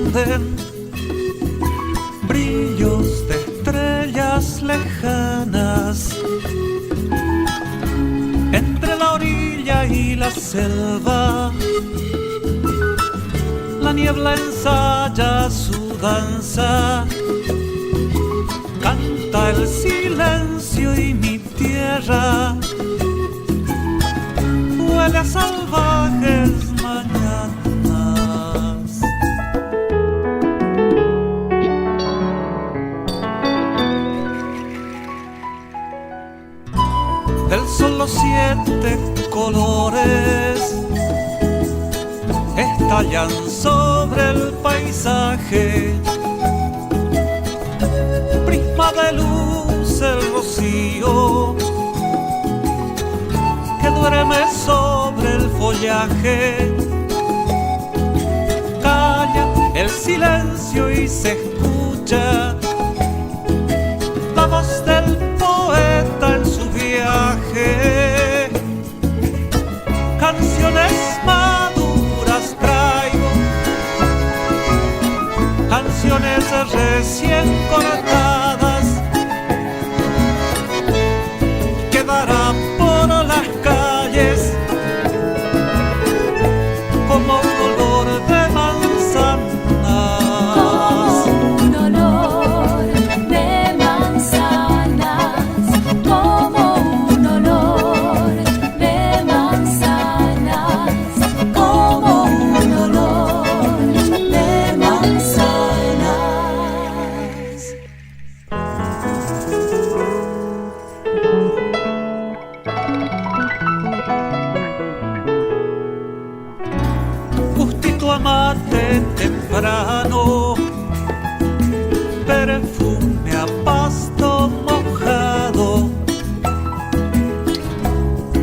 saluden brillos de estrellas lejanas entre la orilla y la selva. La niebla ensaya su danza, canta el silencio y mi tierra huele a salvajes mañanas. Del sol los 7 colores estallan sobre el paisaje, prisma de luz el rocío que duerme sobre el follaje. Calla el silencio y se escucha la voz del poeta en su viaje. Canciones maduras traigo, canciones recién cortadas, quedará por las calles como un olor de manzanas. Un olor de manzanas, como un olor de manzanas, como un olor de manzanas. Gustito a mate temprano, perfume a pasto mojado.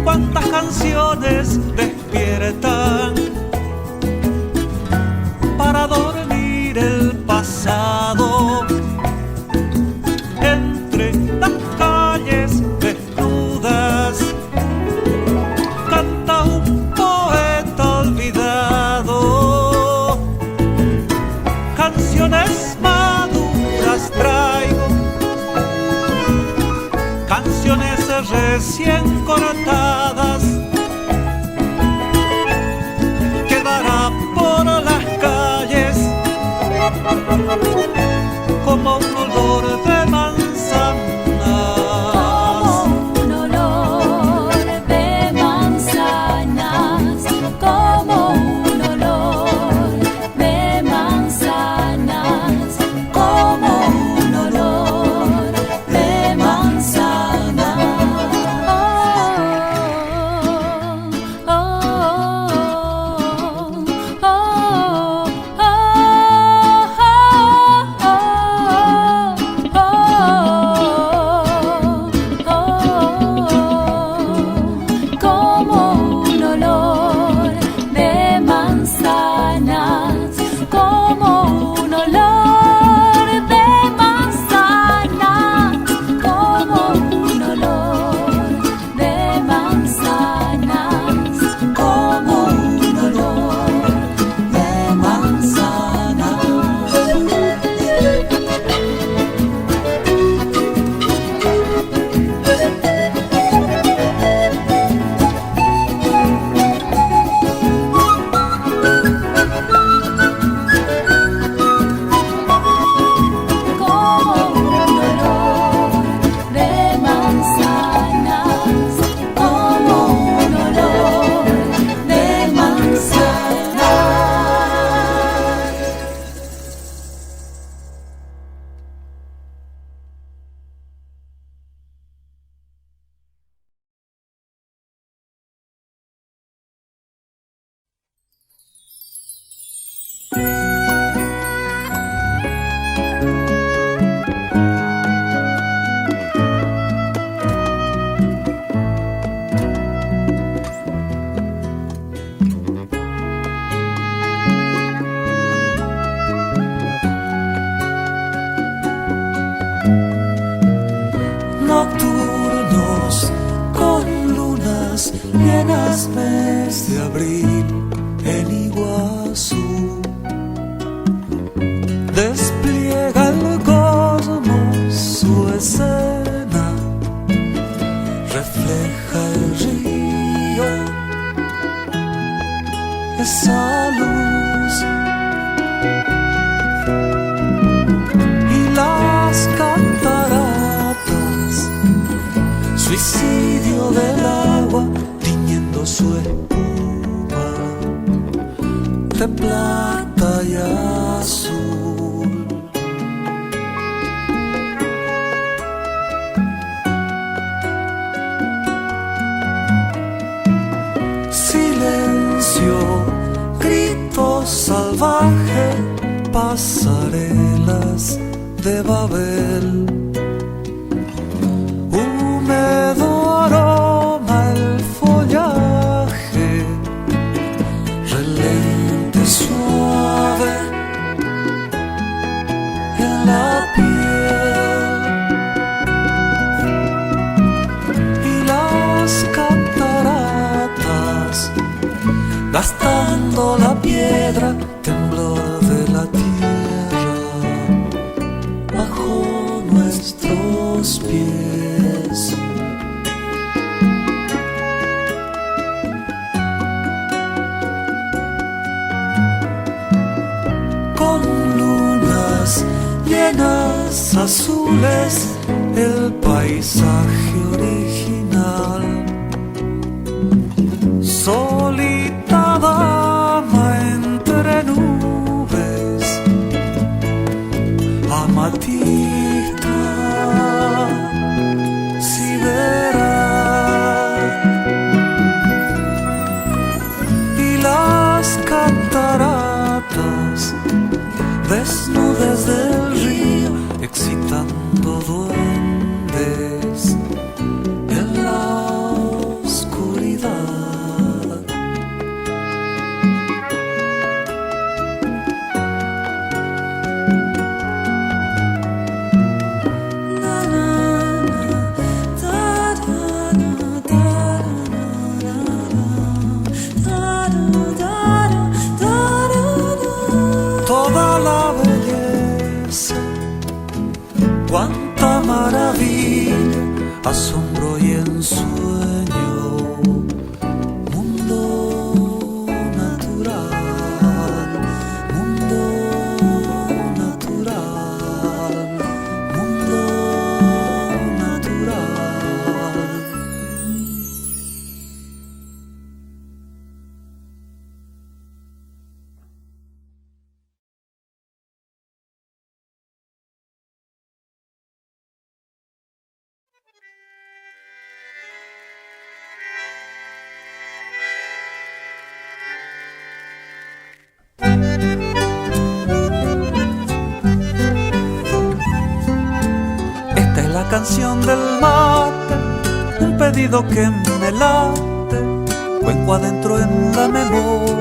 Cuántas canciones despiertan para dormir el pasado. Entre las calles desnudas canta un poeta olvidado. Canciones maduras traigo, canciones recién cortadas, quedará por las calles como un olor de manzanas. Un olor de manzanas, como un olor de manzanas, como un olor de manzanas. suicidio del agua tiñendo su espuma de plata y azul. Silencio, grito salvaje, pasarelas de Babel. Húmedo aroma el follaje, relente suave en la piel y las cataratas gastando la piedra, temblor de la tierra bajo nuestros pies. Con lunas llenas azules, el paisaje original. Solita dama entre nubes, amatista, sideral, y las cataratas desnudas del río, excitando duendes en la oscuridad. Toda la belleza, cuánta maravilla, asombro y ensueño, mundo natural, mundo natural, mundo natural. Esta es la canción del mate, un pedido que me late, cuenco adentro en la memoria.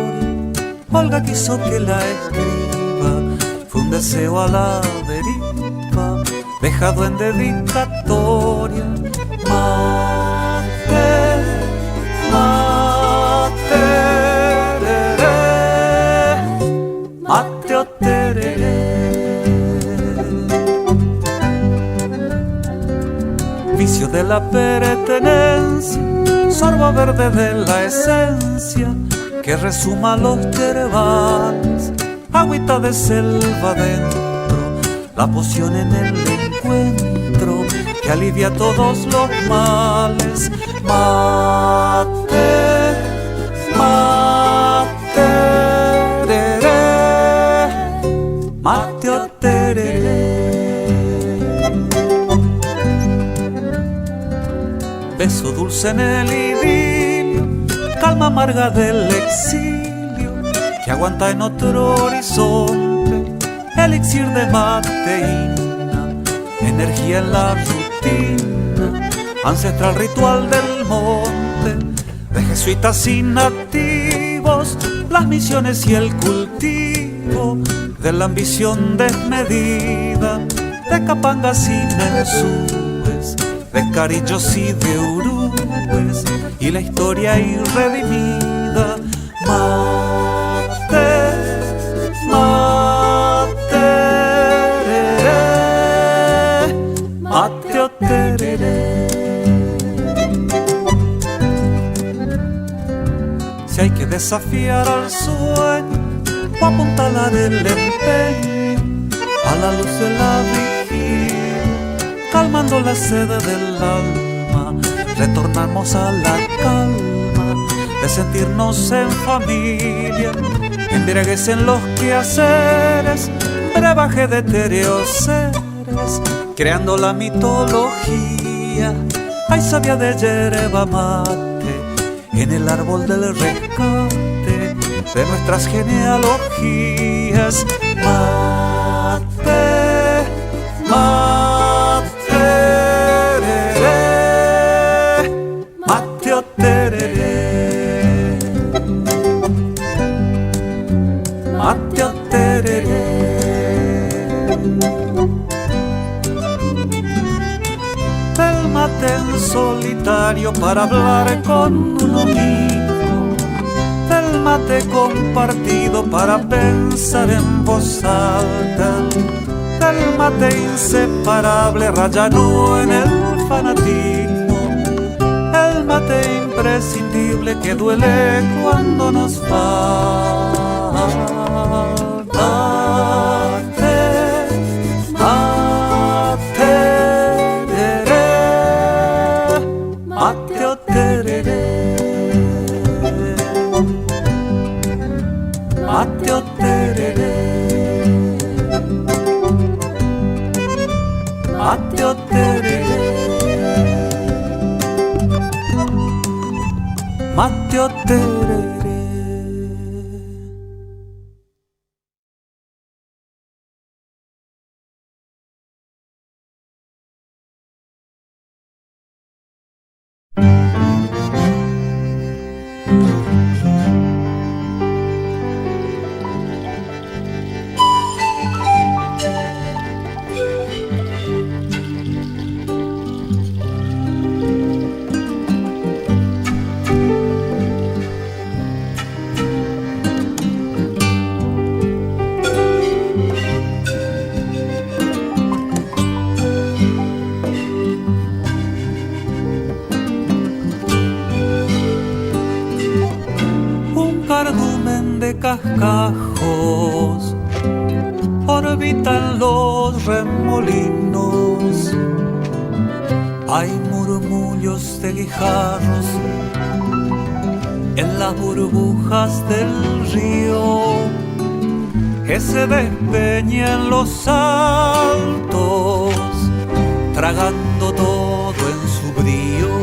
Olga quiso que la escriba, fue un deseo a la deriva, dejado en dedicatoria. Mate, mate, mate o tereré. Vicio de la pertenencia, sorbo verde de la esencia, que resuma los yerbales, agüita de selva adentro, la poción en el encuentro, que alivia todos los males. Mate, mate, mate o tereré. Beso dulce en el idilio, calma amarga del exilio, que aguanta en otro horizonte, elixir de mateína, energía en la rutina, ancestral ritual del monte, de jesuitas y nativos, las misiones y el cultivo de la ambición desmedida, de capangas y mensúes, de carillos y de urubes, y la historia irredimida. Mate, mate, mate o tereré. Si hay que desafiar al sueño o apuntalar el empeño a la luz de la vigilia, calmando la sed del alma, retornamos a la calma de sentirnos en familia. Embriaguez en los quehaceres, brebaje de etéreos seres, creando la mitología. Hay savia de yerba mate en el árbol del rescate de nuestras genealogías. Mate, mate, tereré, mate o tereré, mate o tereré. Del mate en solitario para hablar con uno mismo, del mate compartido para pensar en voz alta, del mate inseparable rayano en el fanatismo, el mate imprescindible que duele cuando nos falta. Mate o tereré, mate o tereré, mate o tereré, mate o tereré. Cascajos orbitan los remolinos, hay murmullos de guijarros en las burbujas del río que se despeña en los altos, tragando todo en su brío.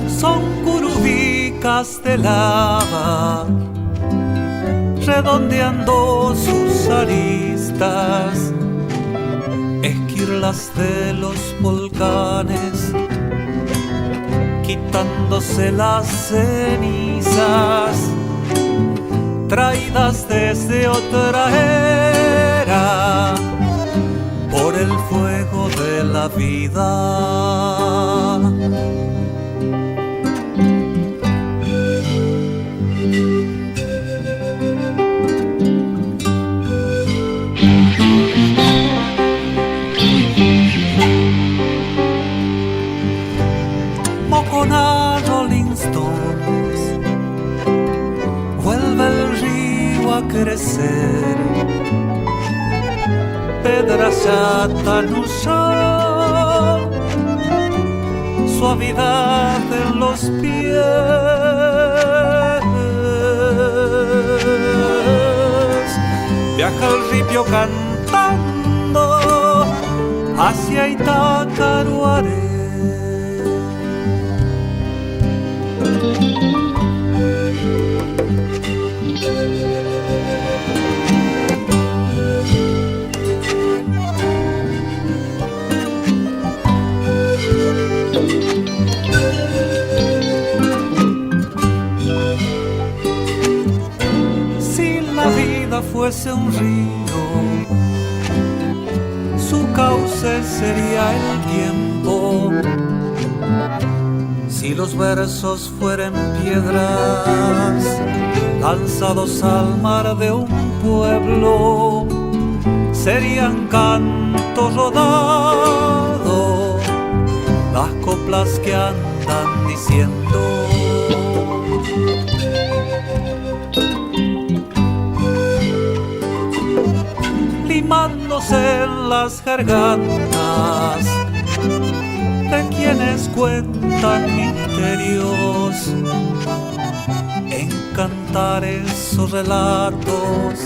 Son curubicas de lava, redondeando sus aristas, esquirlas de los volcanes, quitándose las cenizas, traídas desde otra era, por el fuego de la vida. Mocona Rolling Stones, vuelve el río a crecer, Pedrallata Nusha, suavidad en los pies, viaja el ripio cantando hacia Itacaruaré. Si la vida fuese un río, su cauce sería el tiempo. Si los versos fueran piedras lanzados al mar de un pueblo, serían cantos rodados, las coplas que andan diciendo. ahogándose en las gargantas de quienes cuentan misterios, en cantar esos relatos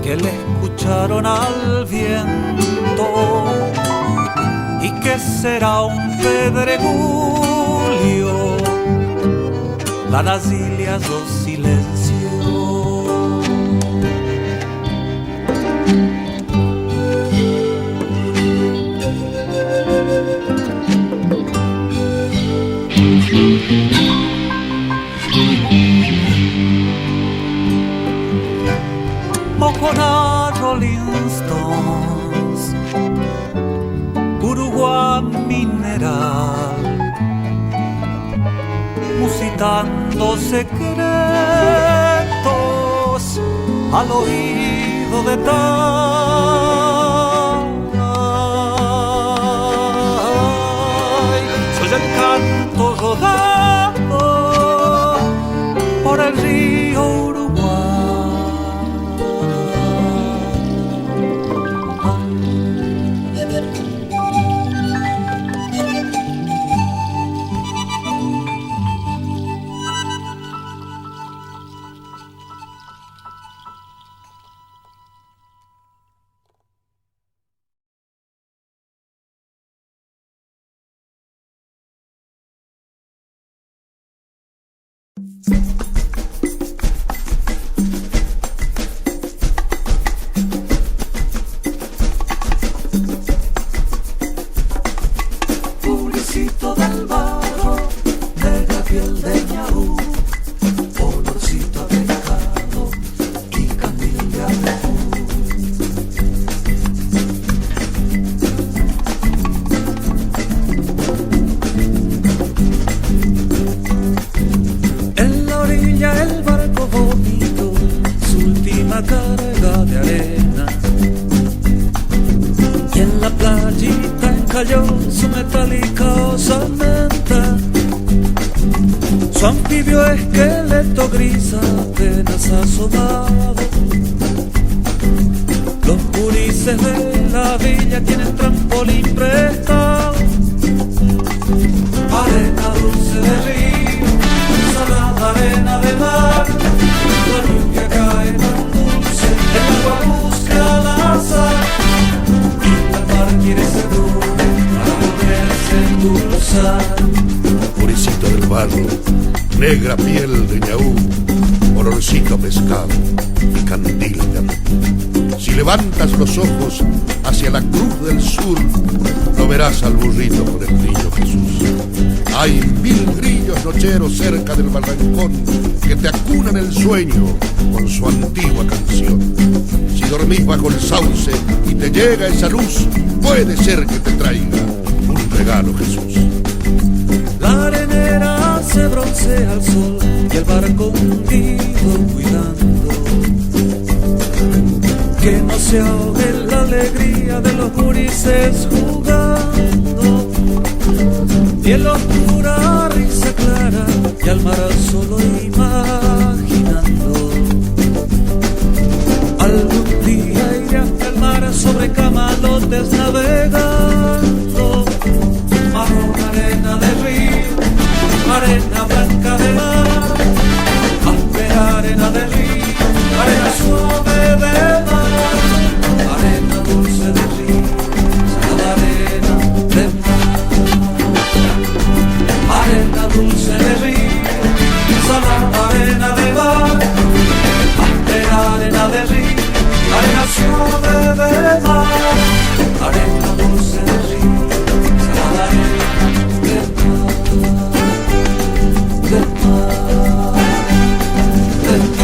que le escucharon al viento y que será un pedregulio, la Brasilia do silencio. Mocona Rolling Stones, Uruguay Mineral, musitando secretos al oído de soy el canto rodado por el río Uruguay. Purecito del barro, negra piel de ñaú, olorcito a pescado y candil de ajú. En la orilla el barco bonito, su última carga de arena, y en la playita encalló su metálica osamenta, su anfibio esqueleto gris apenas asomado. Los gurises de la villa tienen trampolín prestado, arena dulce de río, salada arena de mar, la lluvia cae tan dulce, el agua busca al azar, y la mar quiere seguro para volverse endulzar. Purecito del barro, negra piel de ñaú, olorcito a pescado y candil de amor. Si levantas los ojos hacia la cruz del sur, no verás al burrito con el niño Jesús. Hay 1000 grillos nocheros cerca del barrancón que te acunan el sueño con su antigua canción. Si dormís bajo el sauce y te llega esa luz, puede ser que te traiga un regalo Jesús. La arenera se broncea al sol y el barco hundido cuidando que no se ahogue la alegría de los gurises jugando. Piel oscura, risa clara y al mar solo imaginando. Algún día iré hasta el mar sobre camalotes navegando. Marrón, arena de río, arena blanca de mar, áspera arena de río, arena suave de mar, arena dulce de río, salada arena de mar, arena dulce de río, salada arena de mar, áspera arena de río, arena suave de mar, arena dulce de río, salada arena de mar, de mar, de mar.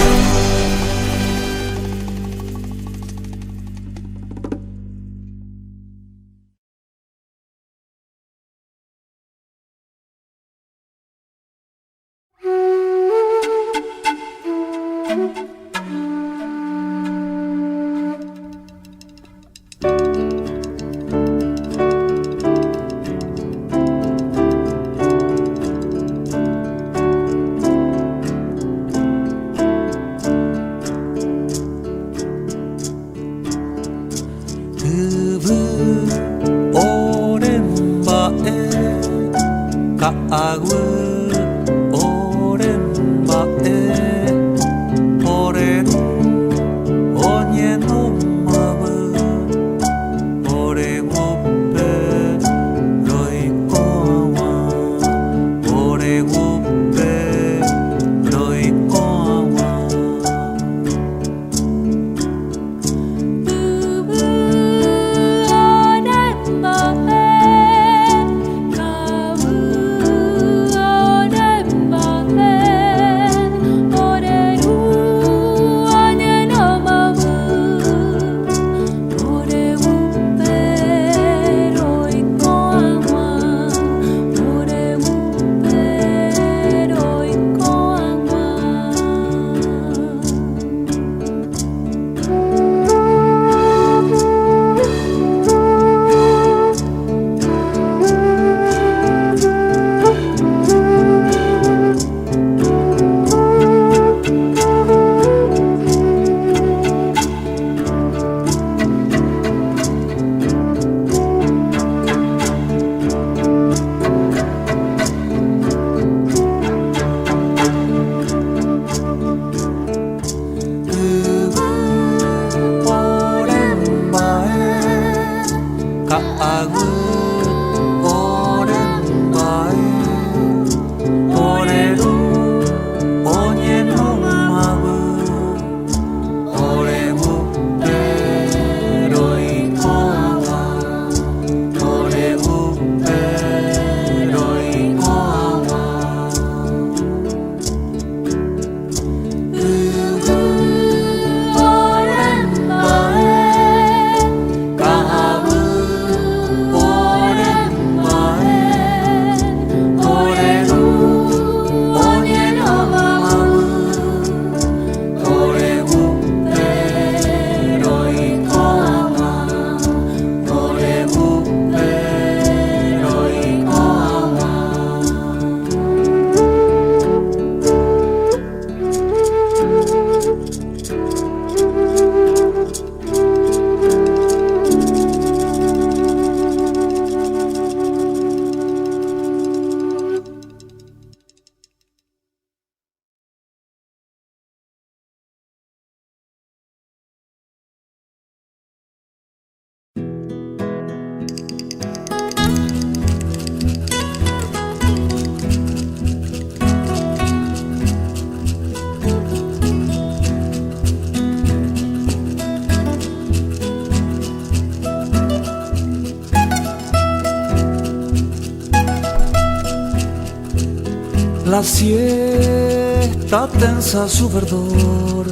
La siesta tensa su verdor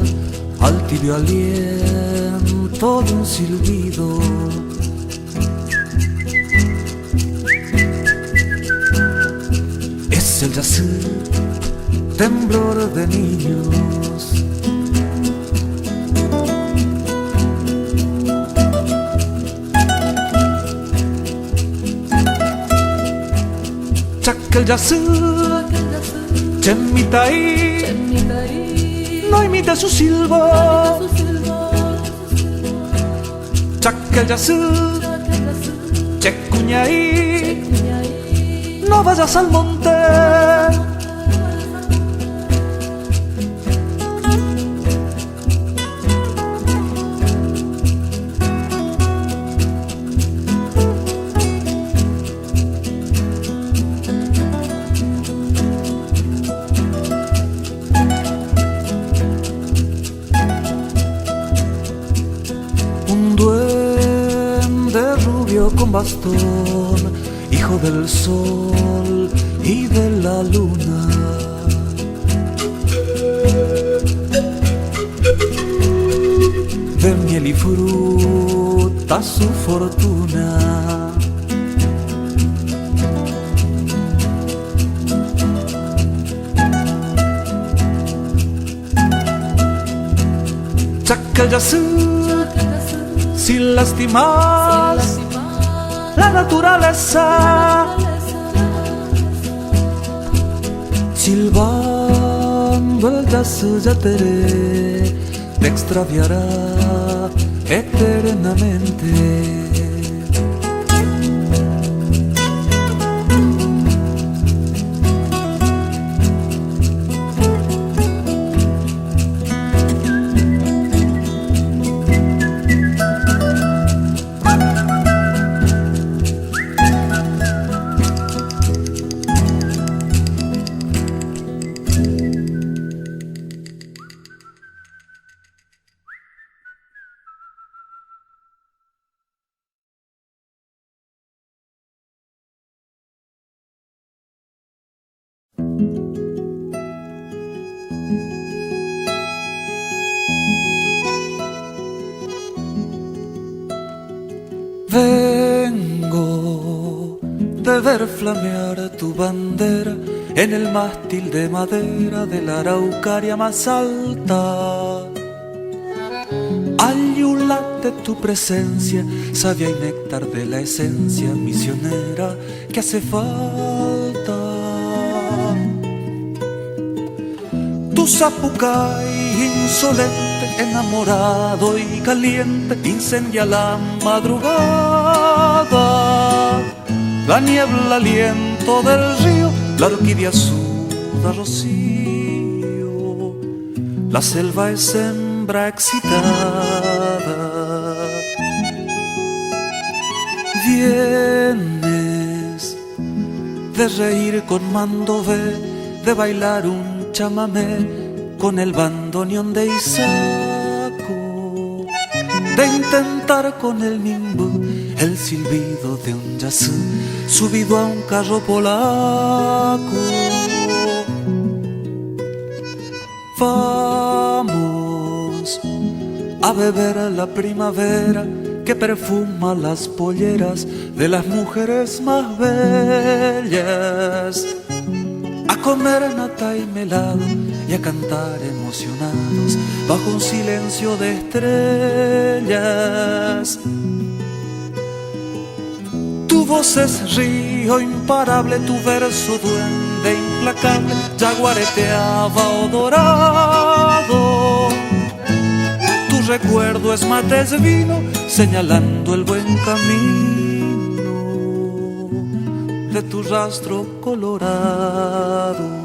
al tibio aliento de un silbido. Es el yací, temblor de niños. Chacal yací, chemitaí, no imita su silbo. Chacal yací, checuñaí, no vayas al monte. Un duende rubio con bastón, hijo del sol y de la luna. De miel y fruta su fortuna. Chacayazú, sin lastimar la naturaleza, silbando el yazu yateré, te extraviará eternamente. Vengo de ver flamear tu bandera en el mástil de madera de la araucaria más alta. Ayulate tu presencia, savia y néctar de la esencia misionera que hace falta. Tu zapucay insolente, enamorado y caliente, incendia la madrugada. La niebla, aliento del río, la orquídea suda rocío. La selva es hembra excitada. Vienes de reír con Mandové, de bailar un chamamé con el bandoneón de Isaco, de intentar con el nimbú el silbido de un yazú subido a un carro polaco. Vamos a beber la primavera que perfuma las polleras de las mujeres más bellas, a comer nata y melado y a cantar emocionados bajo un silencio de estrellas. Tu voz es río imparable, tu verso duende implacable, ya guareteaba o dorado. Tu recuerdo es mate, es vino, señalando el buen camino de tu rastro colorado.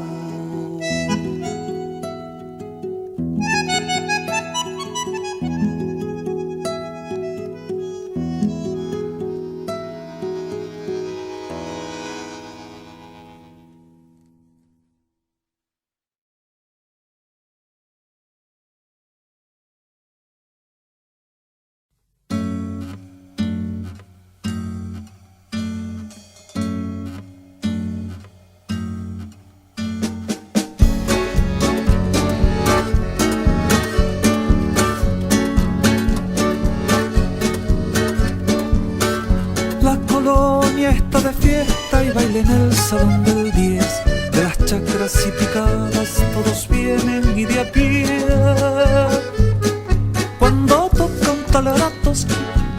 está de fiesta y baila en el salón del 10. De las chacras y picadas todos vienen y de a pie. Cuando tocan talaratos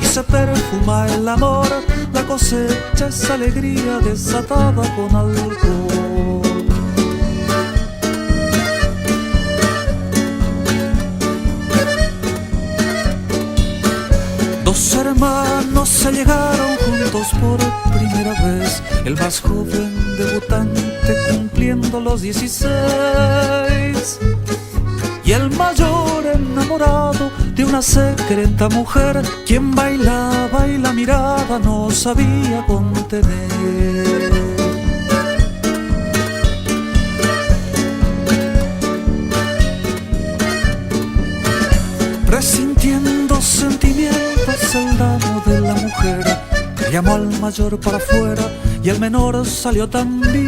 y se perfuma el amor, la cosecha es alegría desatada con alcohol. Dos hermanos se llegaron juntos por primera vez, el más joven debutante cumpliendo los 16 y el mayor enamorado de una secreta mujer, quien bailaba y la mirada no sabía contener. Resintiendo sentimientos, el damo de la mujer llamó al mayor para afuera y el menor salió también.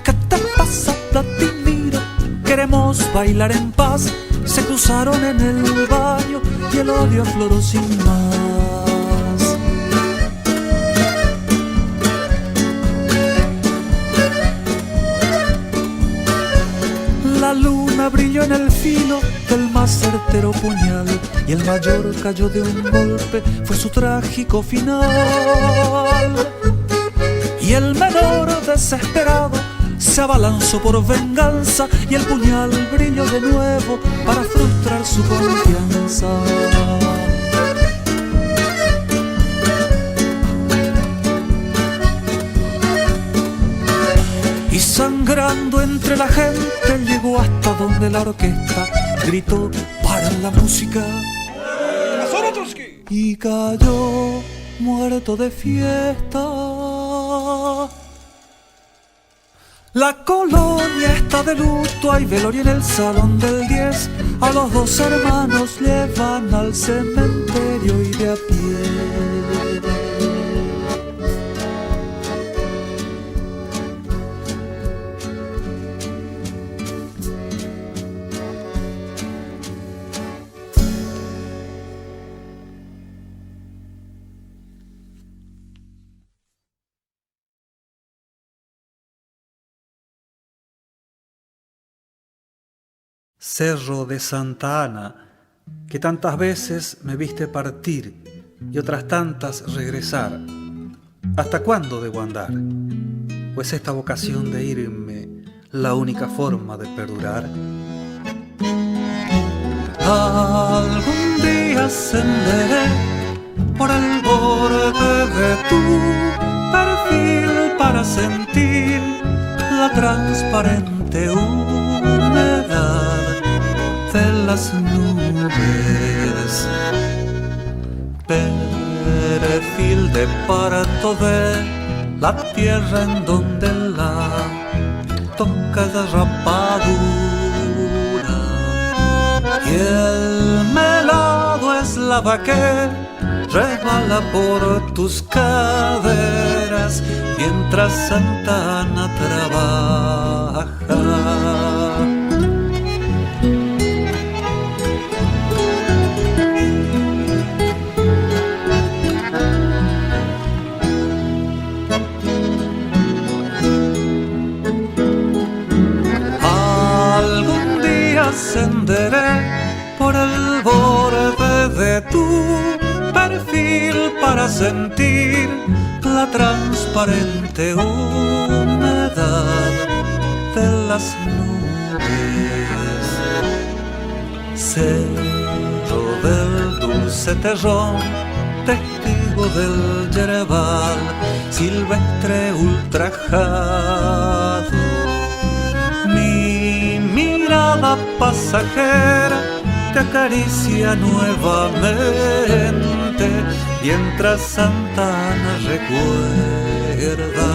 ¿Qué te pasa, Vladimiro? Queremos bailar en paz. Se cruzaron en el baño y el odio afloró sin más. La luna brilló en el filo del más certero puñal y el mayor cayó de un golpe, fue su trágico final. Y el menor desesperado se abalanzó por venganza y el puñal brilló de nuevo para frustrar su confianza. Y sangrando entre la gente llegó hasta donde la orquesta gritó: ¡paren la música! Y cayó muerto de fiesta. La colonia está de luto, hay velorio en el salón del 10. A los dos hermanos llevan al cementerio y de a pie. Cerro de Santa Ana, que tantas veces me viste partir y otras tantas regresar. ¿Hasta cuándo debo andar? Pues esta vocación de irme, la única forma de perdurar. Algún día ascenderé por el borde de tu perfil para sentir la transparente humedad de las nubes, perfil de parto de la tierra en donde la toca la rapadura y el melado es lava que resbala por tus caderas mientras Santa Ana trabaja. Ascenderé por el borde de tu perfil para sentir la transparente humedad de las nubes. Cerro del dulce terrón, testigo del yerbal silvestre ultrajado. Mirada pasajera te acaricia nuevamente mientras Santa Ana recuerda.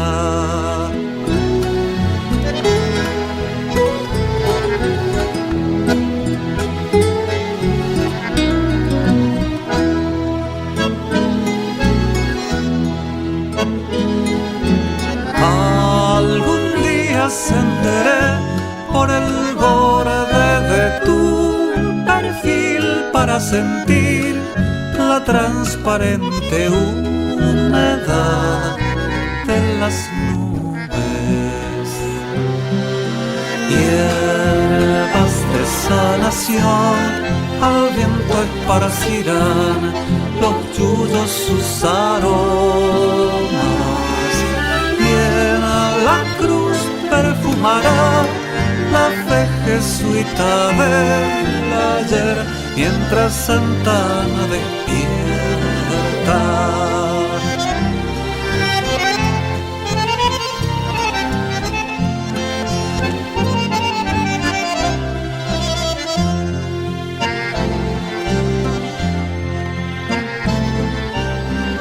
Algún día ascenderé por el borde de tu perfil para sentir la transparente humedad de las nubes. Hierbas de sanación al viento esparcirán los yuyos sus aromas, y en la cruz perfumará la fe jesuita del ayer, mientras Santana despierta.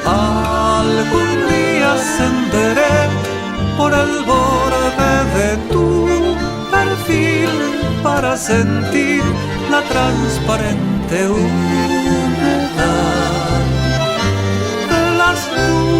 Algún día ascenderé por el borde de tu perfil para sentir la transparente humedad de las nubes.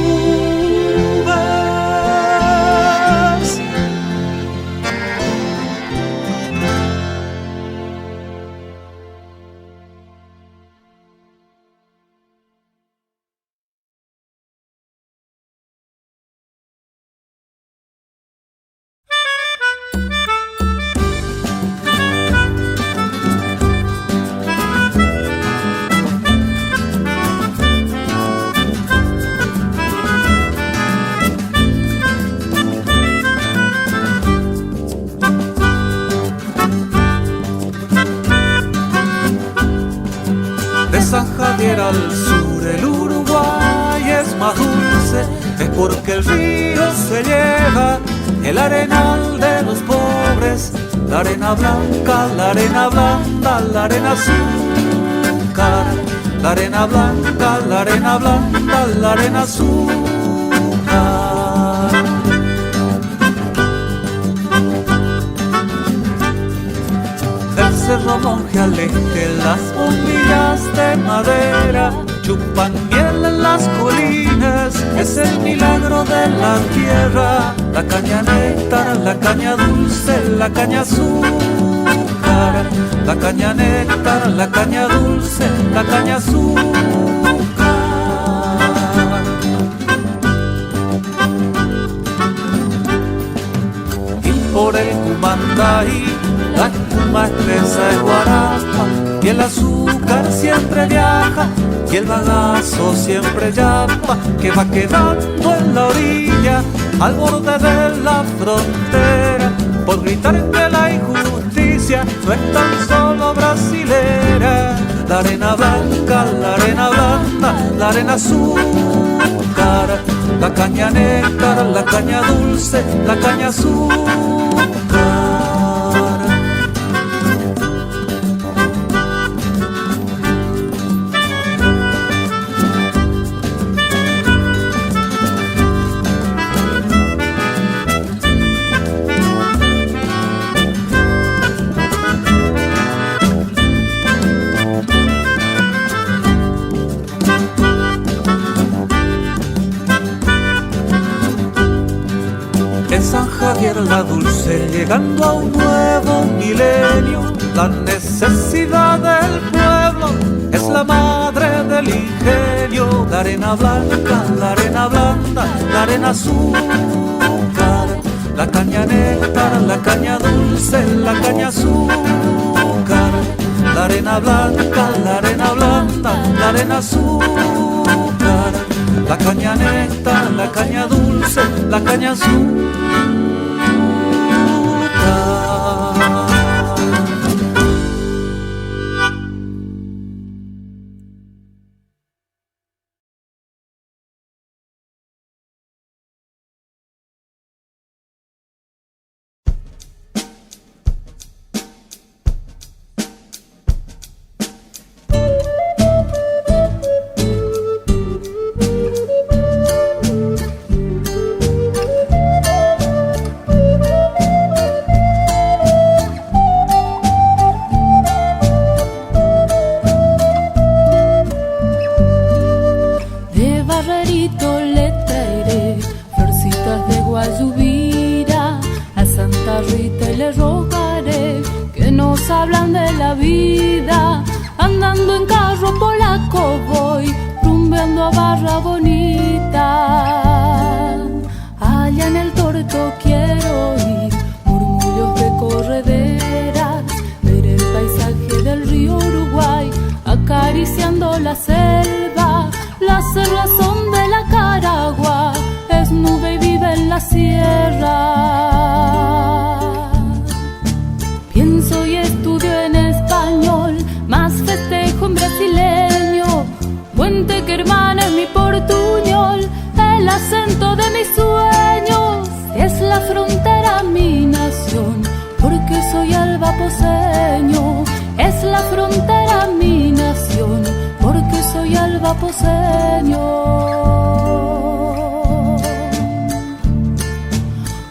San Javier al sur el Uruguay es más dulce, es porque el río se lleva el arenal de los pobres, la arena blanca, la arena blanda, la arena azúcar, la arena blanca, la arena blanda, la arena azúcar. Cerro Monje al este, las bombillas de madera chupan miel en las colinas, es el milagro de la tierra. La caña néctar, la caña dulce, la caña azúcar, la caña néctar, la caña dulce, la caña azúcar. Y por el Cumandaí la espuma espesa es guarapa, y el azúcar siempre viaja, y el bagazo siempre llama, que va quedando en la orilla, al borde de la frontera, por gritar que la injusticia no es tan solo brasilera. La arena blanca, la arena blanda, la arena azúcar, la caña néctar, la caña dulce, la caña azúcar. San Javier la dulce, llegando a un nuevo milenio, la necesidad del pueblo es la madre del ingenio. La arena blanca, la arena blanda, la arena azúcar, la caña néctar, la caña dulce, la caña azúcar, la arena blanca, la arena blanda, la arena azúcar, la caña néctar, la caña dulce, la caña azúcar. Hablan de la vida, andando en carro polaco voy, rumbeando a Barra Bonita. acariciando la selva, la cerrazón de la Caragua es nube y vive en la sierra. Pienso y estudio en español, más festejo en brasileño. Puente que hermana es mi portuñol, el acento de mis sueños. Es la frontera mi nación, porque soy albaposeño. Es la frontera mi nación, porque soy albaposeño.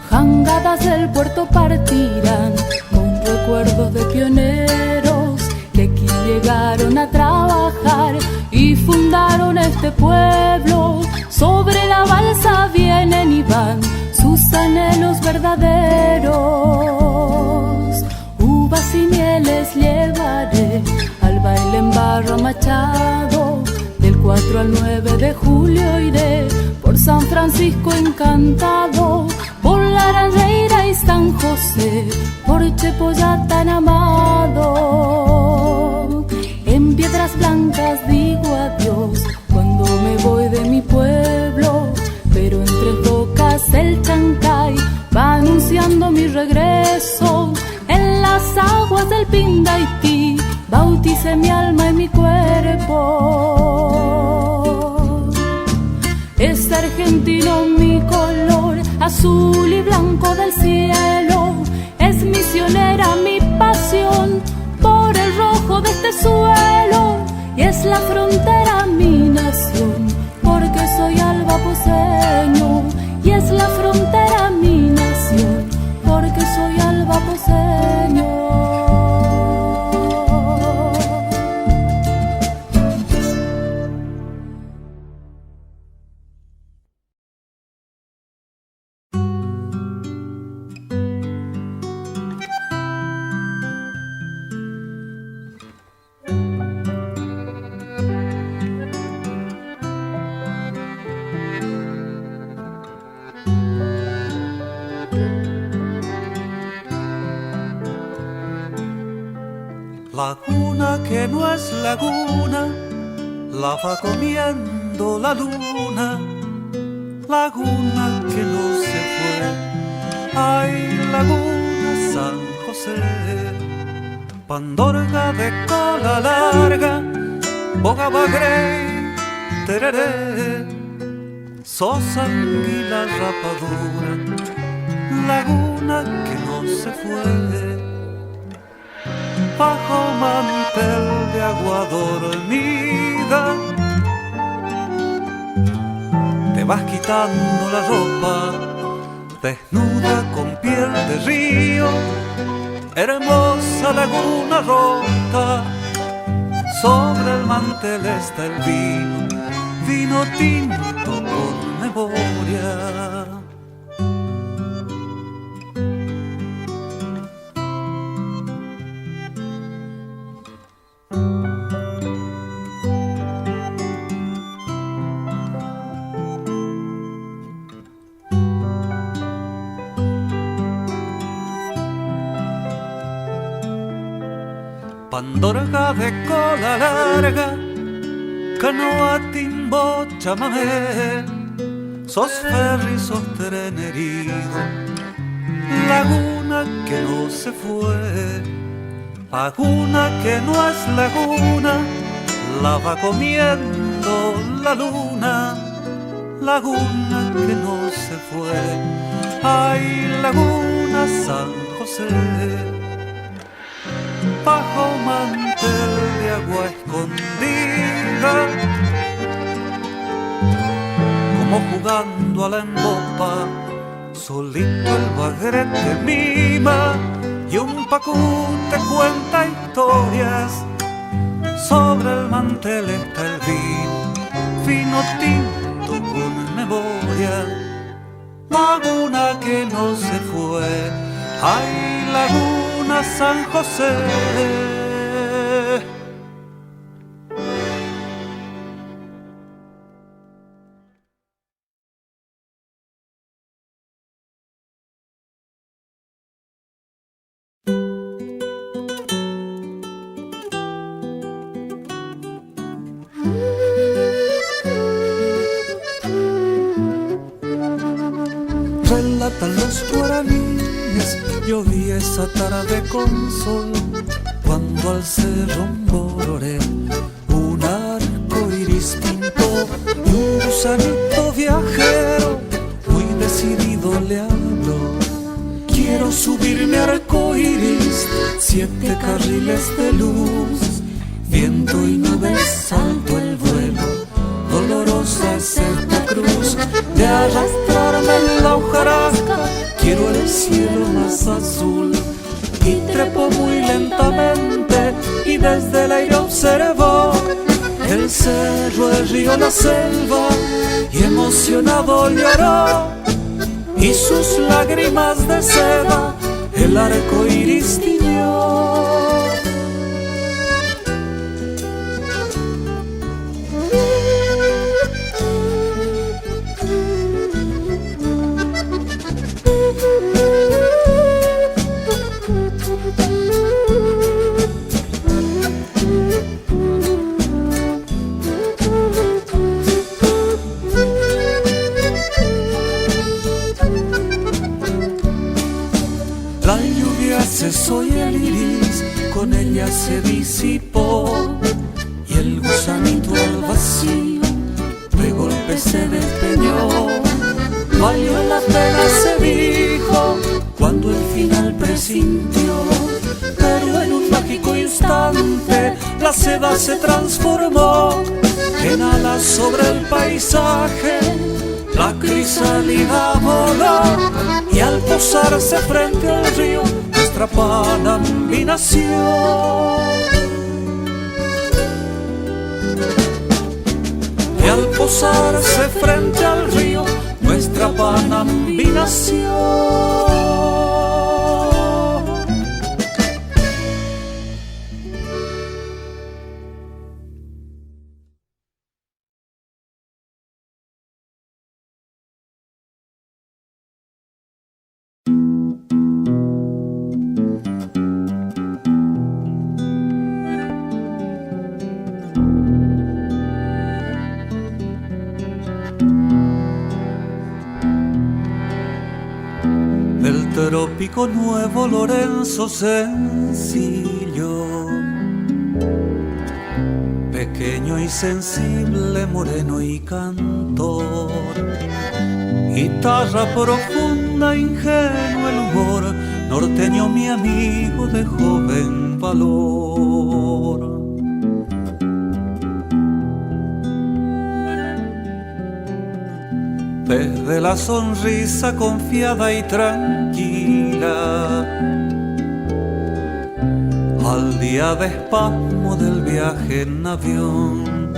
Jangadas del puerto partirán con recuerdos de pioneros que aquí llegaron a trabajar y fundaron este pueblo. Sobre la balsa vienen y van sus anhelos verdaderos. Uvas y mieles llevaré al baile en Barra Machado. Del 4 al 9 de julio iré por San Francisco encantado, por Laranjeira y San José, por Chepoya tan amado. En Piedras Blancas digo adiós cuando me voy de mi pueblo, pero en Tres Bocas el Chancay va anunciando mi regreso. En las aguas del Pindaití bauticé mi alma y mi cuerpo. Es argentino mi color, azul y blanco del cielo. Es misionera mi pasión por el rojo de este suelo. Y es la frontera mi nación, porque soy albaposeño. Y es la frontera mi nación, porque soy albaposeño. Laguna que no es laguna, la va comiendo la luna. Laguna que no se fue, ay, laguna San José. Pandorga de cola larga, boga bagre, tereré. Sos anguila rapadura, laguna que no se fue. Bajo mantel de agua dormida, te vas quitando la ropa, desnuda con piel de río, hermosa laguna rota. Sobre el mantel está el vino, vino tinto con memoria. Pandorga de cola larga, canoa, timbo, chamamé. Sos ferry, sos tren herido, laguna que no se fue. Laguna que no es laguna, la va comiendo la luna. Laguna que no se fue, ay, laguna San José. Bajo mantel de agua escondida, como jugando a la embopa, solito el bagre te mima y un pacú te cuenta historias. Sobre el mantel está el vino, vino tinto con memoria. Laguna que no se fue, ay, laguna San José. cantan los guaraníes. Yo vi esa tarde con sol cuando al cerro Bororé un arco iris pintó y un gusanito viajero muy decidido le habló. Quiero subirme al arco iris, 7 carriles de luz, viento y nubes, alto el vuelo, dolorosa es esta cruz de arrastrarme en la hojarasca. Quiero el cielo más azul y trepo muy lentamente y desde el aire observo el cerro, el río, la selva y emocionado lloró y sus lágrimas de seda el arco iris tiñó. La lluvia cesó y el iris con ella se disipó y el gusanito al vacío de golpe se despeñó. Valió la pena, se dijo cuando el final presintió, pero en un mágico instante la seda se transformó en alas sobre el paisaje. La crisálida voló y al posarse frente al río nuestra Panambi nació. Y al posarse frente al río nuestra Panambi nació. Del trópico Nuevo Lorenzo sencillo, pequeño y sensible, moreno y cantor, guitarra profunda, ingenuo el humor, norteño mi amigo de joven valor. Desde la sonrisa confiada y tranquila al día de espasmo del viaje en avión,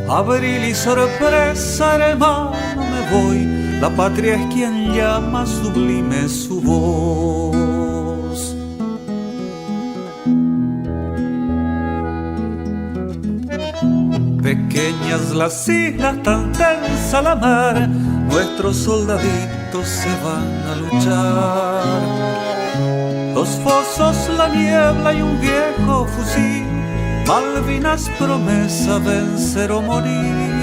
abril y sorpresa, hermano, me voy. La patria es quien llama, sublime su voz. Pequeñas las islas, tan tensa la mar, nuestros soldaditos se van a luchar. Los fosos, la niebla y un viejo fusil, Malvinas promesa, vencer o morir.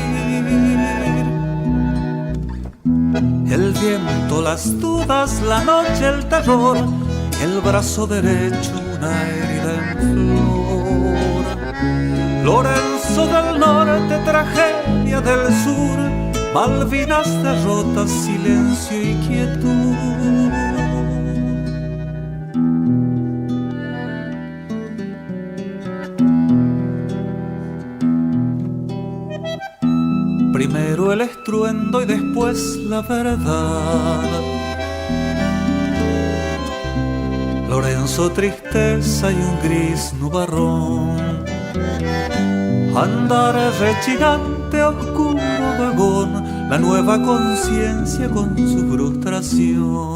El viento, las dudas, la noche, el terror, el brazo derecho, una herida en flor. Lorenzo del norte, tragedia del sur, Malvinas, derrota, silencio y quietud. Primero el estruendo y después la verdad. Lorenzo, tristeza y un gris nubarrón. Andar rechinante, oscuro vagón, la nueva conciencia con su frustración.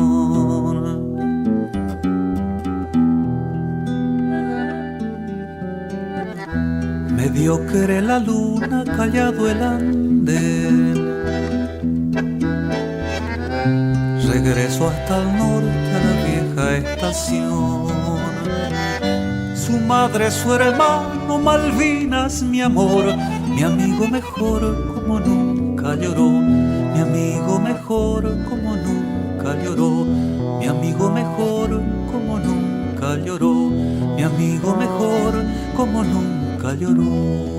Mediocre la luna, callado el andén. Regreso hasta el norte a la vieja estación. Su madre, su hermano, Malvinas, mi amor, mi amigo mejor como nunca lloró, mi amigo mejor como nunca nunca lloró, mi amigo mejor como nunca lloró, mi amigo mejor como nunca lloró.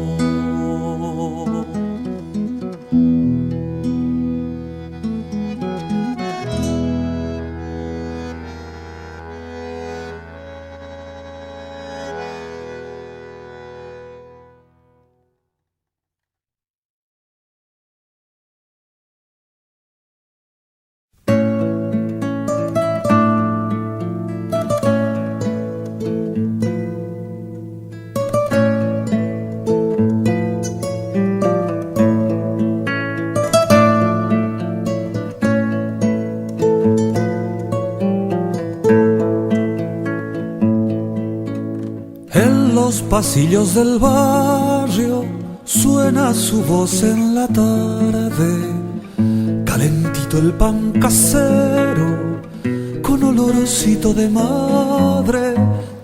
En los pasillos del barrio suena su voz en la tarde, calentito el pan casero con olorcito de madre,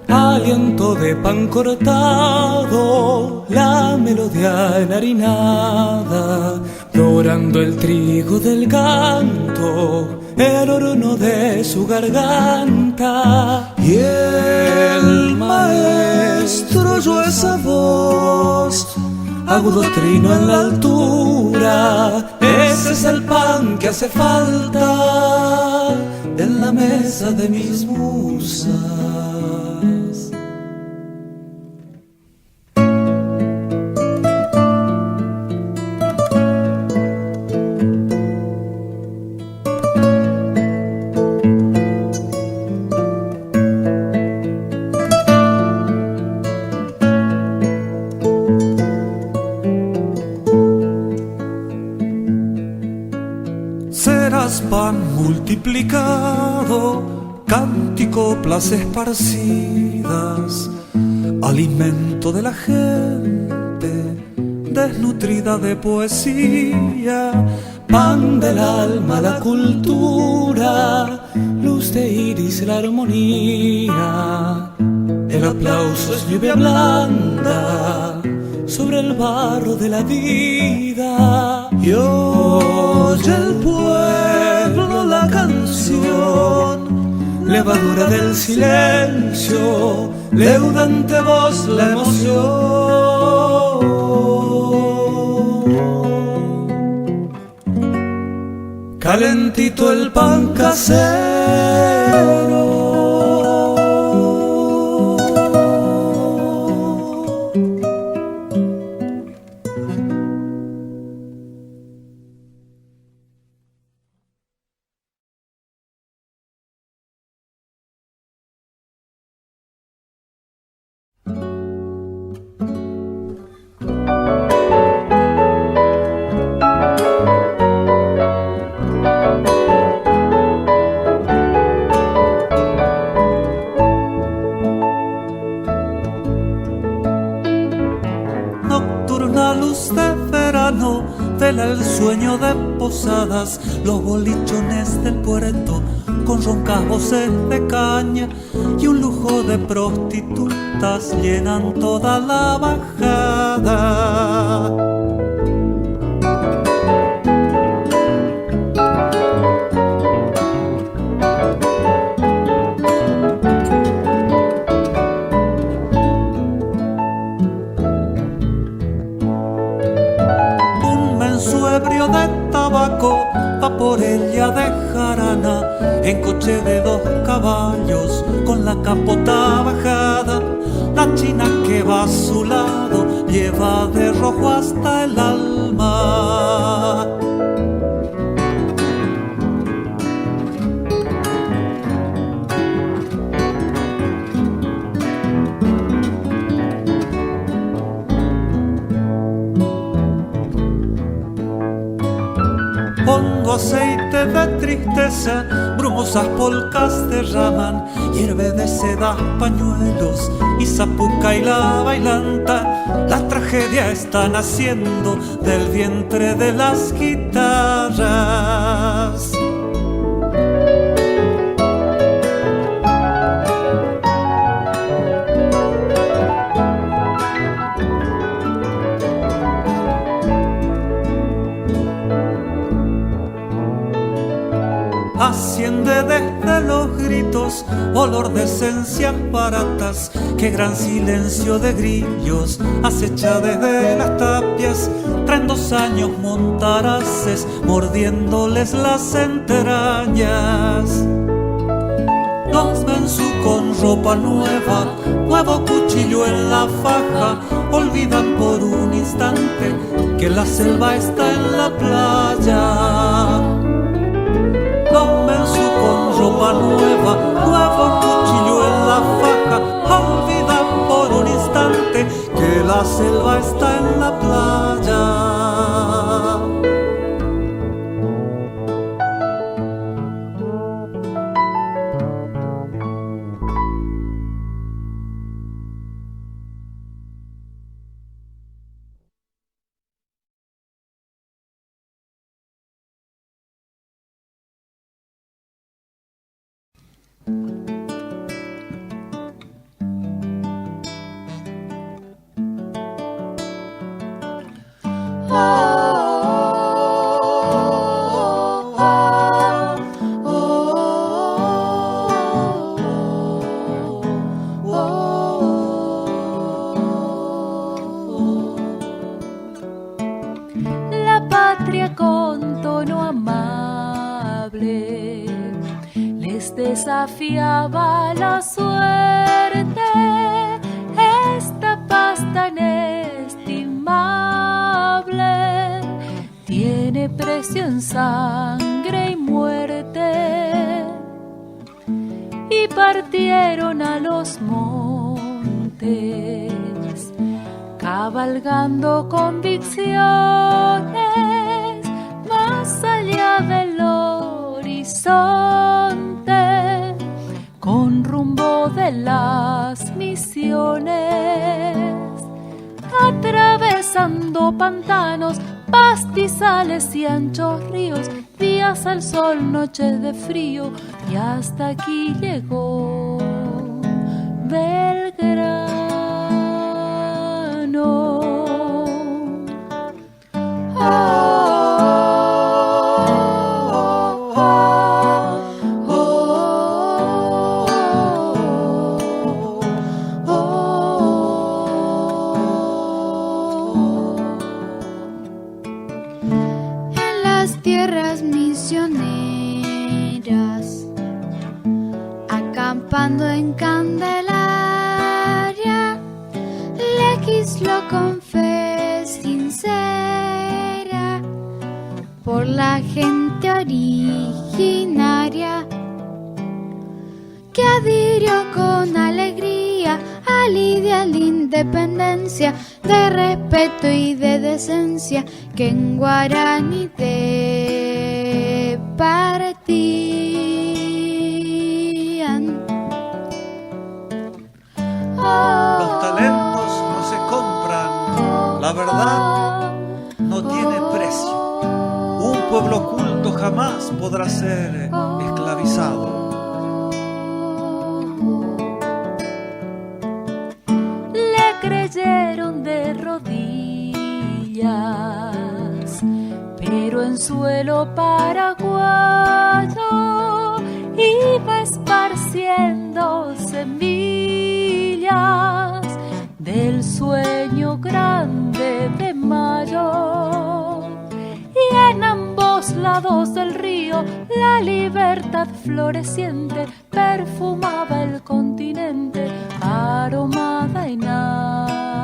aliento de pan cortado, la melodía enharinada, dorando el trigo del canto, el horno de su garganta. Y el maestro oyó esa voz, agudo trino en la altura, ese es el pan que hace falta en la mesa de mis musas. Serás pan multiplicado, cánticoplas esparcidas, alimento de la gente, desnutrida de poesía, pan del alma, la cultura, luz de iris, la armonía. El aplauso es lluvia blanda sobre el barro de la vida. Y oye el pueblo la canción, levadura del silencio, leudante voz la emoción. Calentito el pan casero, vela el sueño de posadas, los bolichones del puerto con roncas voces de caña y un lujo de prostitutas llenan toda la bajada. Ebrio de tabaco va por ella de jarana, en coche de 2 caballos con la capota bajada. La china que va a su lado lleva de rojo hasta el alma. Hondo aceite de tristeza, brumosas polcas derraman, hierve de sedas pañuelos y zapuca y la bailanta. La tragedia está naciendo del vientre de las guitarras. asciende desde los gritos, olor de esencias baratas, que gran silencio de grillos acecha desde las tapias. Traen 2 años montaraces, mordiéndoles las entrañas. Los Benzú con ropa nueva, nuevo cuchillo en la faja, olvidan por un instante que la selva está en la playa. Los Benzú con ropa nueva, nuevo cuchillo en la faja, olvidan por un instante que la selva está en la playa. La patria con tono amable les desafiaba la suerte. Esta paz tan estimable tiene precio en sangre y muerte. Y partieron a los montes, cabalgando convicciones más allá del horizonte, con rumbo de las misiones, atravesando pantanos, pastizales y anchos ríos, días al sol, noches de frío, y hasta aquí llegó Belgrano. En las tierras misioneras, acampando en Candelaria, legislo con fe sincera por la gente originaria que adhirió con alegría al ideal de independencia, de respeto y de decencia que en guaraní partían. Los talentos no se compran, la verdad no tiene precio. Un pueblo oculto jamás podrá ser esclavizado. Le creyeron de rodillas, pero en suelo paraguayo iba esparciendo semillas del sueño grande de Mayo. Y en ambos lados del río la libertad floreciente perfumaba el continente, aromada en amoríos.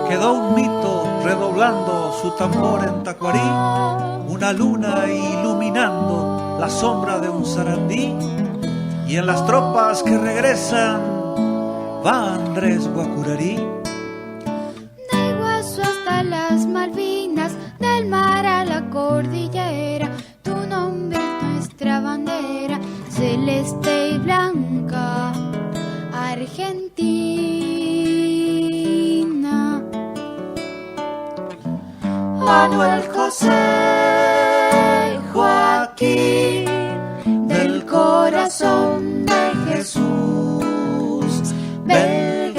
Quedó un mito redoblando su tambor en Tacuarí, una luna iluminando la sombra de un sarandí, y en las tropas que regresan va Andrés Guacurarí. De Iguazú hasta las Malvinas, del mar a la cordillera, tu nombre es nuestra bandera, celeste y blanca, Argentina. Manuel José Joaquín, del corazón de Jesús, Belgrano.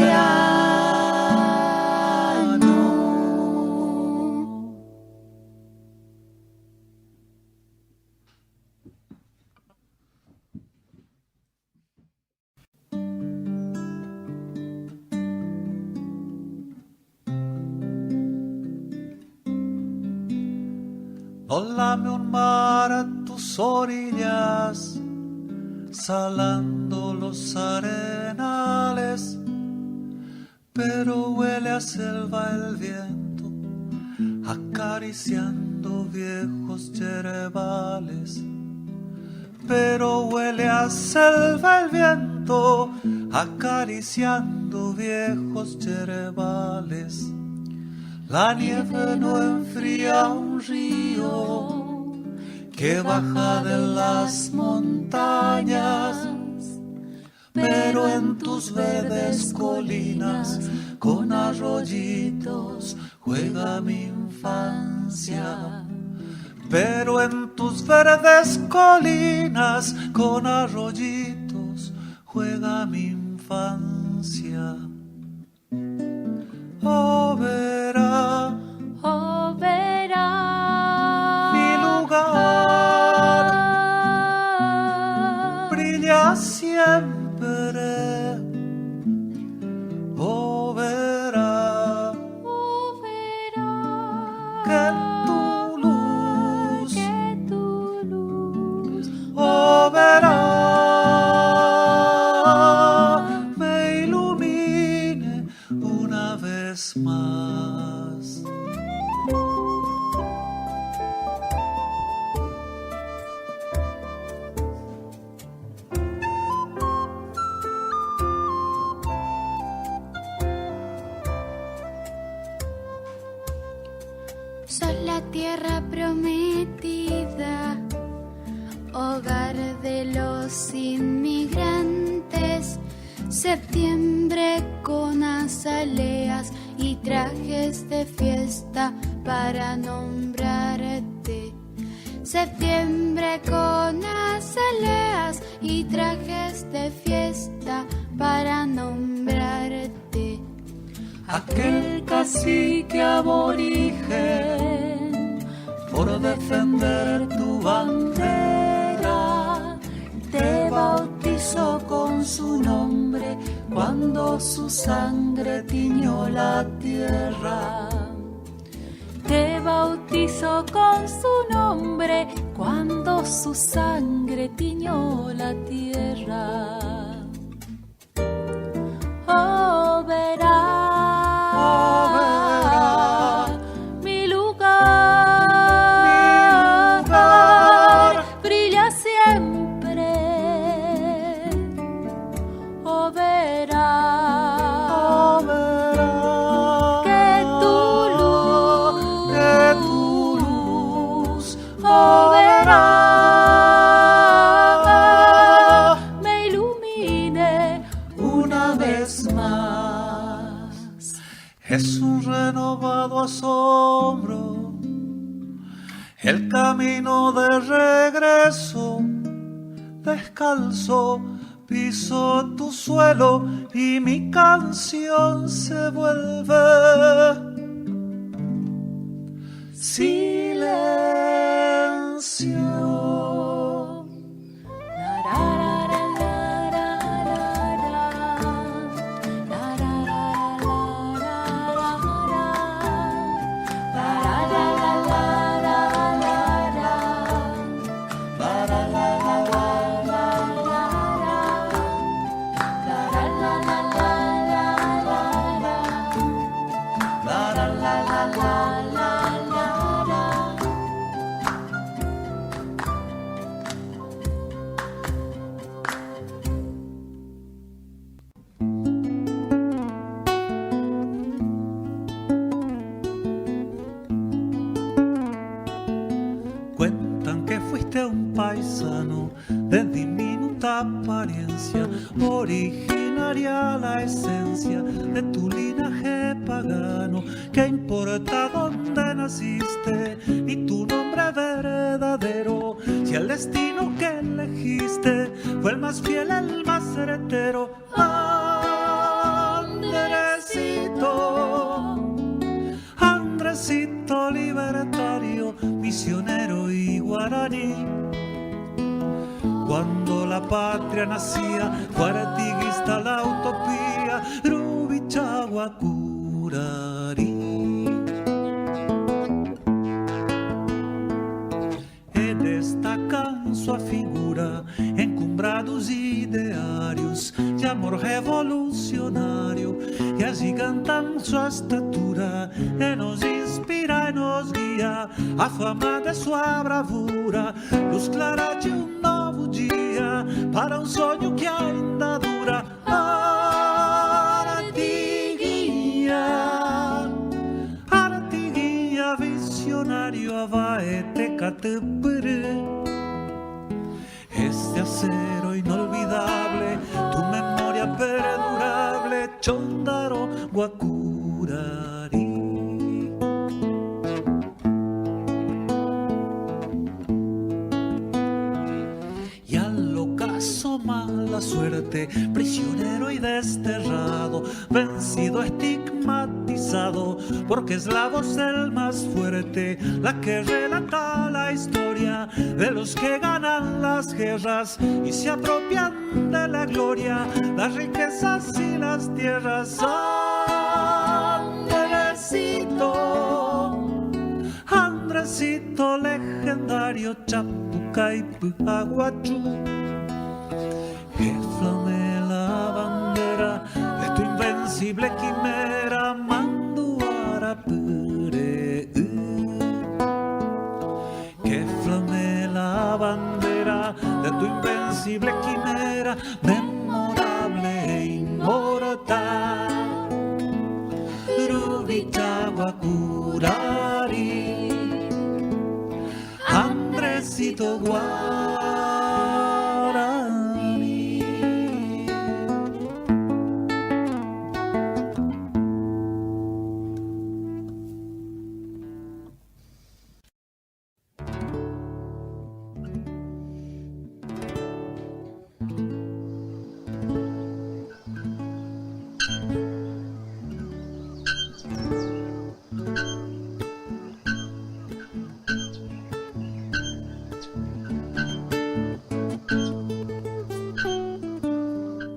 Volame un mar a tus orillas, salando los arenales, pero huele a selva el viento, acariciando viejos yerbales. Pero huele a selva el viento, acariciando viejos yerbales. La nieve no enfría un río que baja de las montañas, pero en tus verdes colinas con arroyitos juega mi infancia. Pero en tus verdes colinas con arroyitos juega mi infancia. Oh, verá, mi lugar brilla siempre. Oh, verá, que tu luz, oh, verá, me ilumine una vez más. Sos la tierra prometida, hogar de los inmigrantes. Septiembre con azaleas y trajes de fiesta para nombrarte. Septiembre con azaleas y trajes de fiesta para nombrarte. Aquel cacique aborigen, por defender tu bandera, te bautizó con su nombre cuando su sangre tiñó la tierra. Te bautizó con su nombre cuando su sangre tiñó la tierra. Oh, verá. Oh, verá, mi lugar brilla siempre. Oh, verá, que tu luz, oh, verá, me ilumine una vez más. Es un renovado asombro el camino de regreso. Descalzo piso tu suelo y mi canción se vuelve silencio. Cuentan que fuiste un paisano de diminuta apariencia, originaria la esencia de tu linaje pagano. ¿Qué importa dónde naciste ni tu nombre verdadero, si el destino que elegiste fue el más fiel, el más certero? Andresito libertario, misionero y guaraní. Cuando la patria nacía, cuartiguista la utopía, Rubichaguacurari. dos ideários de amor revolucionário, e agigantam sua estatura, e nos inspira e nos guia a fama de sua bravura, luz clara de novo dia para sonho que ainda dura. Artiguia, visionário, avaete catepere. Este acero inolvidable, tu memoria perdurable, Chondaro Guacurari. Y al ocaso mala suerte, prisionero y desterrado, vencido, estigmatizado, porque es la voz del más fuerte, la que relata la historia de los que ganan las guerras y se apropian de la gloria, las riquezas y las tierras. Andresito legendario, Chapucaipu, Aguachú, que flame la bandera de tu invencible quimera, Manduarapure. Que flame la bandera de tu invencible quimera, memorable e inmortal, Rubichaguacurari, Andresito Guarani.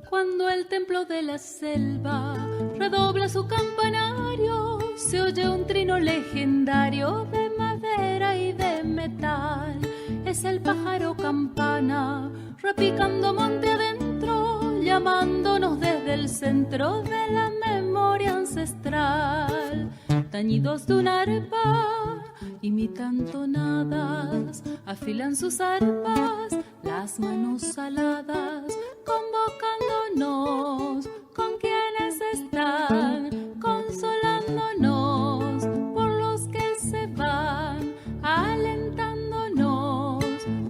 Cuando el templo de la selva redobla su campanario, se oye un trino legendario de madera y de metal. Es el pájaro campana repicando monte adentro, llamándonos desde el centro de la memoria ancestral. Tañidos de un arpa imitan tonadas, afilan sus arpas, las manos aladas, convocándonos con quienes están, consolándonos por los que se van, alentándonos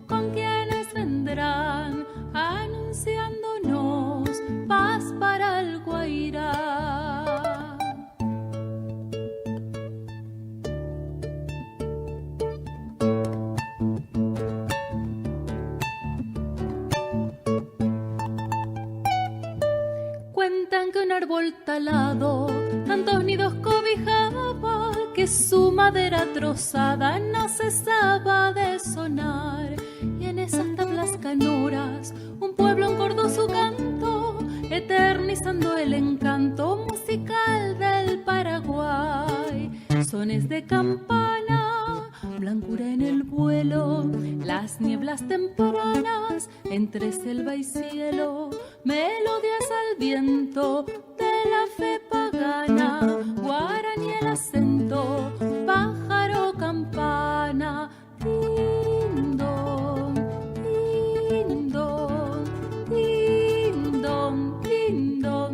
con quienes vendrán, anunciándonos paz para el Guairá. Cuentan que un árbol talado tantos nidos cobijaba, que su madera trozada no cesaba de sonar, y en esas tablas canoras un pueblo encordó su canto, eternizando el encanto musical del Paraguay. Sones de campana, blancura en el vuelo, las nieblas tempranas entre selva y cielo, melodías al viento de la fe pagana, guaraní el acento, pájaro campana, lindo, lindo, lindo, lindo,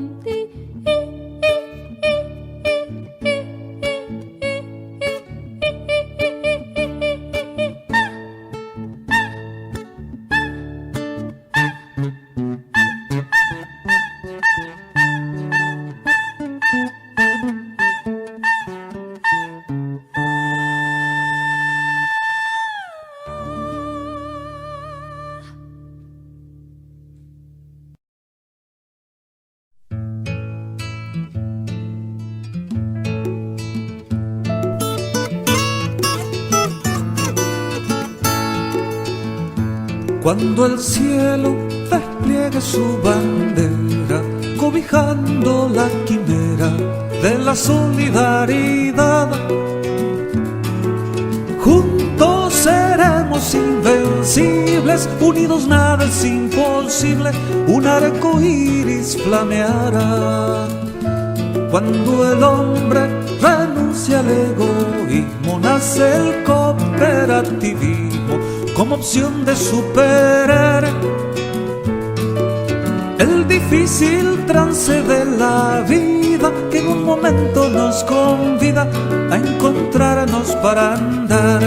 Cuando el cielo despliegue su bandera, cobijando la quimera de la solidaridad, juntos seremos invencibles sensibles, unidos nada es imposible, un arco iris flameará. Cuando el hombre renuncia al egoísmo, nace el cooperativismo como opción de superar el difícil trance de la vida que en un momento nos convida a encontrarnos para andar.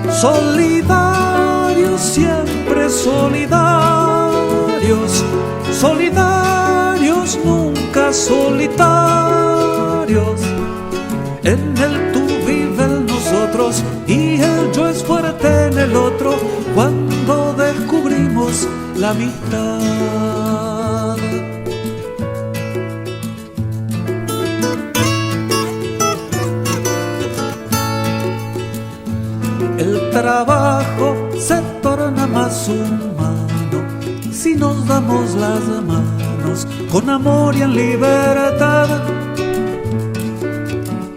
Solidarios, siempre solidarios, solidarios, nunca solitarios. En el tú vive el nosotros y el yo es fuerte en el otro cuando descubrimos la amistad. El trabajo se torna más humano si nos damos las manos con amor y en libertad,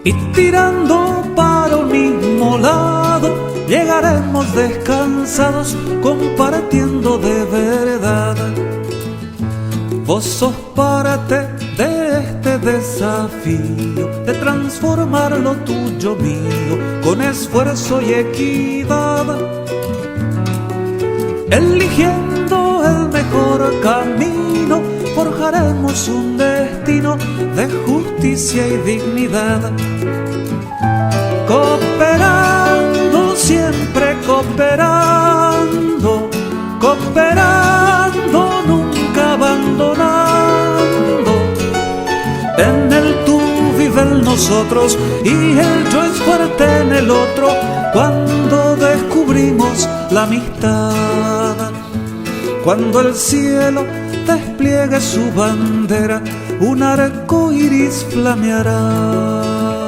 y tirando para un mismo lado llegaremos descansados compartiendo de verdad. Vos sos parte de este desafío de transformar lo tuyo mío con esfuerzo y equidad, eligiendo el mejor camino forjaremos un destino de justicia y dignidad. Cooperando, siempre cooperando, cooperando, nunca abandonando. En el tú vive el nosotros y el yo es fuerte en el otro cuando descubrimos la amistad. Cuando el cielo despliegue su bandera, un arco iris flameará.